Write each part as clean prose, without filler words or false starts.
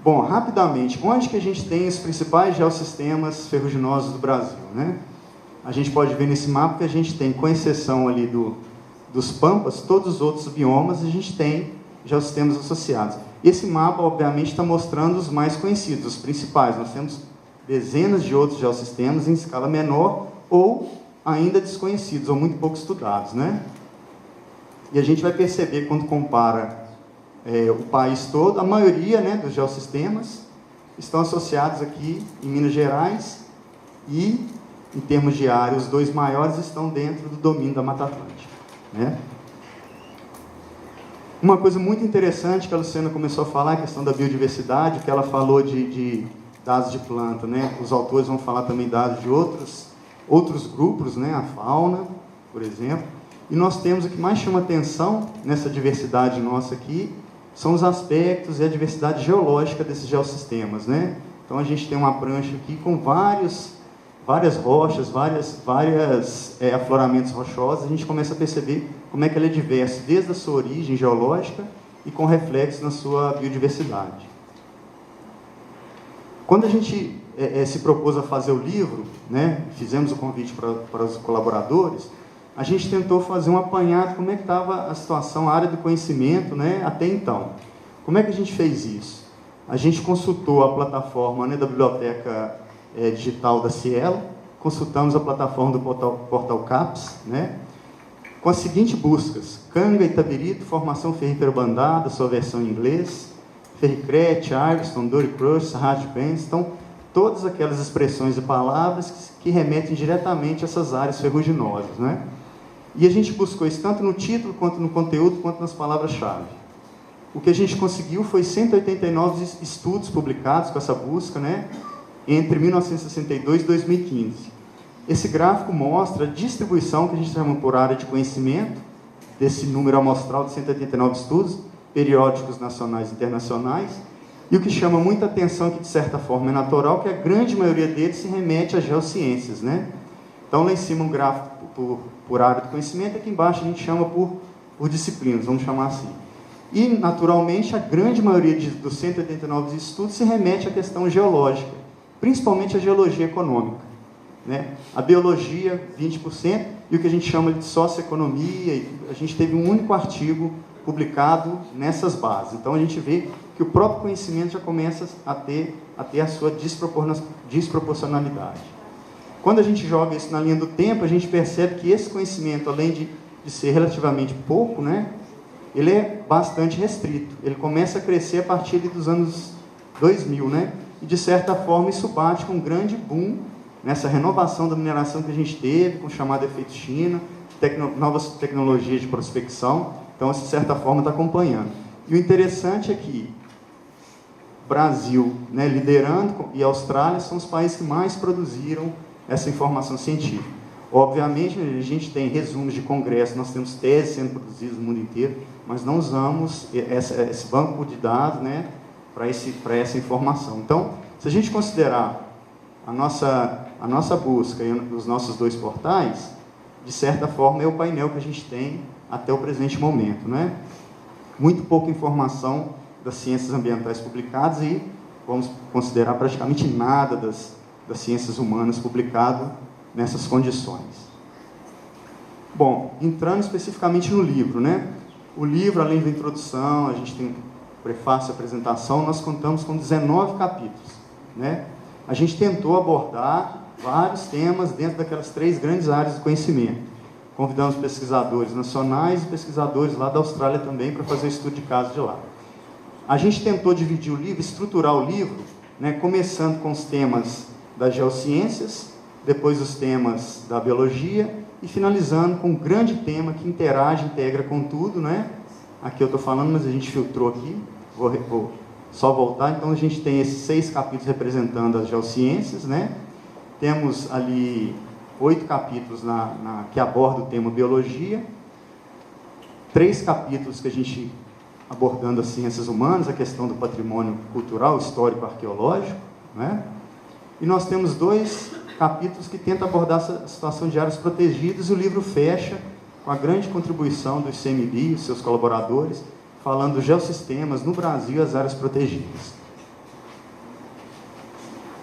Bom, rapidamente, onde que a gente tem os principais geossistemas ferruginosos do Brasil, né? A gente pode ver nesse mapa que a gente tem, com exceção ali dos pampas, todos os outros biomas, a gente tem geossistemas associados. Esse mapa, obviamente, está mostrando os mais conhecidos, os principais. Nós temos dezenas de outros geossistemas em escala menor ou ainda desconhecidos, ou muito pouco estudados, né? E a gente vai perceber, quando compara o país todo, a maioria, né, dos geossistemas estão associados aqui em Minas Gerais e, em termos de área, os dois maiores estão dentro do domínio da Mata Atlântica, né? Uma coisa muito interessante que a Luciana começou a falar, a questão da biodiversidade, que ela falou de dados de planta, né? Os autores vão falar também dados de outros grupos, né? A fauna, por exemplo. E nós temos o que mais chama atenção nessa diversidade nossa aqui, são os aspectos e a diversidade geológica desses geossistemas, né? Então a gente tem uma prancha aqui com várias rochas, vários afloramentos rochosos. A gente começa a perceber como é que ele é diverso, desde a sua origem geológica e com reflexo na sua biodiversidade. Quando a gente se propôs a fazer o livro, né, fizemos o convite para os colaboradores, a gente tentou fazer um apanhado de como é que estava a situação, a área do conhecimento, né, até então. Como é que a gente fez isso? A gente consultou a plataforma, né, da Biblioteca Digital da Cielo, consultamos a plataforma do Portal CAPES, né, com as seguintes buscas: Canga, Itabirito, Formação Ferrífera Bandada, sua versão em inglês, Ferricrete, Iriston, Dory Crush, Sarrad Pens. Então, todas aquelas expressões e palavras que remetem diretamente a essas áreas ferruginosas, né? E a gente buscou isso tanto no título, quanto no conteúdo, quanto nas palavras-chave. O que a gente conseguiu foi 189 estudos publicados com essa busca, né, entre 1962 e 2015. Esse gráfico mostra a distribuição que a gente chama por área de conhecimento, desse número amostral de 189 estudos, periódicos nacionais e internacionais, e o que chama muita atenção, que de certa forma é natural, que a grande maioria deles se remete às geociências, né? Então, lá em cima um gráfico por área de conhecimento, aqui embaixo a gente chama por disciplinas, vamos chamar assim. E, naturalmente, a grande maioria dos 189 estudos se remete à questão geológica, principalmente a geologia econômica, né? A biologia, 20%, e o que a gente chama de socioeconomia. A gente teve um único artigo publicado nessas bases. Então, a gente vê que o próprio conhecimento já começa a ter a sua desproporcionalidade. Quando a gente joga isso na linha do tempo, a gente percebe que esse conhecimento, além de ser relativamente pouco, né, ele é bastante restrito. Ele começa a crescer a partir dos anos 2000, né? E, de certa forma, isso bate com um grande boom nessa renovação da mineração que a gente teve, com o chamado efeito China, novas tecnologias de prospecção. Então, isso, de certa forma, está acompanhando. E o interessante é que Brasil, né, liderando, e Austrália são os países que mais produziram essa informação científica. Obviamente, a gente tem resumos de congresso, nós temos teses sendo produzidas no mundo inteiro, mas não usamos esse banco de dados, né, para essa informação. Então, se a gente considerar a nossa busca e os nossos dois portais, de certa forma, é o painel que a gente tem até o presente momento, né? Muito pouca informação das ciências ambientais publicadas e vamos considerar praticamente nada das ciências humanas publicado nessas condições. Bom, entrando especificamente no livro, né? O livro, além da introdução, a gente tem prefácio e apresentação, nós contamos com 19 capítulos, né? A gente tentou abordar vários temas dentro daquelas 3 grandes áreas de conhecimento. Convidamos pesquisadores nacionais e pesquisadores lá da Austrália também para fazer o estudo de caso de lá. A gente tentou dividir o livro, estruturar o livro, né, começando com os temas das geociências, depois os temas da biologia e finalizando com um grande tema que interage, integra com tudo, né? Aqui eu estou falando, mas a gente filtrou aqui, vou só voltar. Então a gente tem esses 6 capítulos representando as geociências, né? Temos ali 8 capítulos que abordam o tema biologia, 3 capítulos que a gente abordando as ciências humanas, a questão do patrimônio cultural, histórico, arqueológico, né? E nós temos 2 capítulos que tentam abordar a situação de áreas protegidas, e o livro fecha com a grande contribuição do ICMBio e seus colaboradores, falando dos geossistemas no Brasil e as áreas protegidas.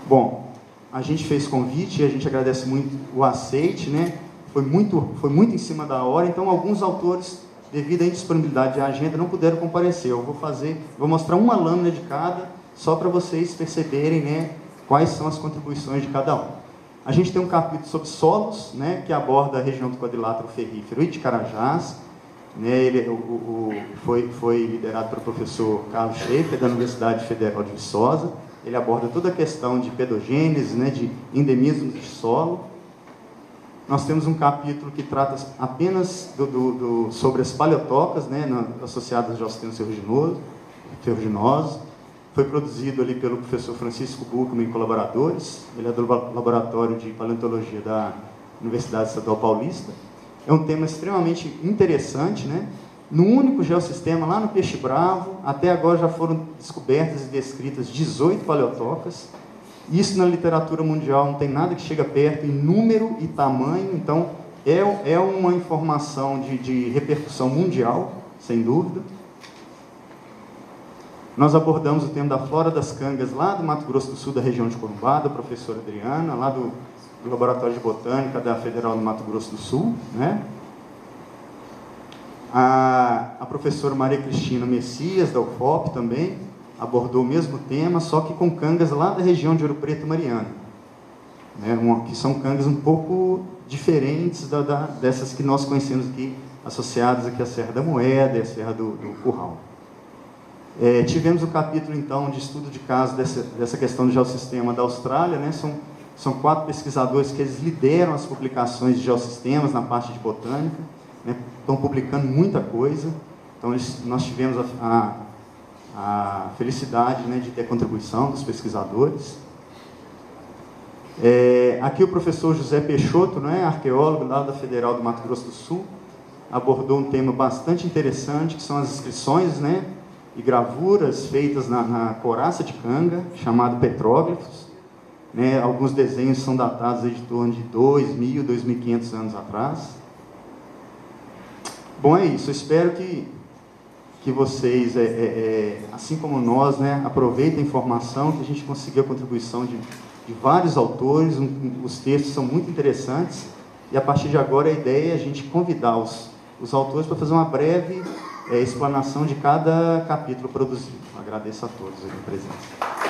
Bom, a gente fez convite e a gente agradece muito o aceite, né? Foi muito em cima da hora, então alguns autores, devido à indisponibilidade de agenda, não puderam comparecer. Eu vou mostrar uma lâmina de cada, só para vocês perceberem, né, quais são as contribuições de cada um. A gente tem um capítulo sobre solos, né, que aborda a região do quadrilátero ferrífero e de Carajás. Né, ele foi liderado pelo professor Carlos Schaefer, da Universidade Federal de Viçosa. Ele aborda toda a questão de pedogênese, né, de endemismos de solo. Nós temos um capítulo que trata apenas sobre as paleotocas, né, associadas ao geossistema ferruginoso. Foi produzido ali pelo professor Francisco Buchmann e colaboradores. Ele é do Laboratório de Paleontologia da Universidade Estadual Paulista. É um tema extremamente interessante, né? No único geossistema, lá no Peixe Bravo, até agora já foram descobertas e descritas 18 paleotocas. Isso na literatura mundial não tem nada que chega perto em número e tamanho, então é uma informação de repercussão mundial, sem dúvida. Nós abordamos o tema da flora das cangas lá do Mato Grosso do Sul, da região de Corumbá, da professora Adriana, lá do Laboratório de Botânica da Federal do Mato Grosso do Sul, né? A professora Maria Cristina Messias, da UFOP, também abordou o mesmo tema, só que com cangas lá da região de Ouro Preto e Mariana, né? Que são cangas um pouco diferentes dessas que nós conhecemos aqui, associadas aqui à Serra da Moeda e à Serra do Curral. Tivemos o capítulo, então, de estudo de caso dessa questão do geossistema da Austrália, né? São 4 pesquisadores que eles lideram as publicações de geossistemas na parte de botânica, né? Estão publicando muita coisa. Então, nós tivemos a felicidade, né, de ter a contribuição dos pesquisadores. Aqui o professor José Peixoto, né, arqueólogo lá da Federal do Mato Grosso do Sul, abordou um tema bastante interessante, que são as inscrições, né, e gravuras feitas na coraça de canga, chamado petróglifos. Né, alguns desenhos são datados de torno de 2.000, 2.500 anos atrás. Bom, é isso. Eu espero que vocês, assim como nós, né, aproveitem a informação, que a gente conseguiu a contribuição de vários autores. Os textos são muito interessantes. E, a partir de agora, a ideia é a gente convidar os autores para fazer uma breve explanação de cada capítulo produzido. Agradeço a todos a presença.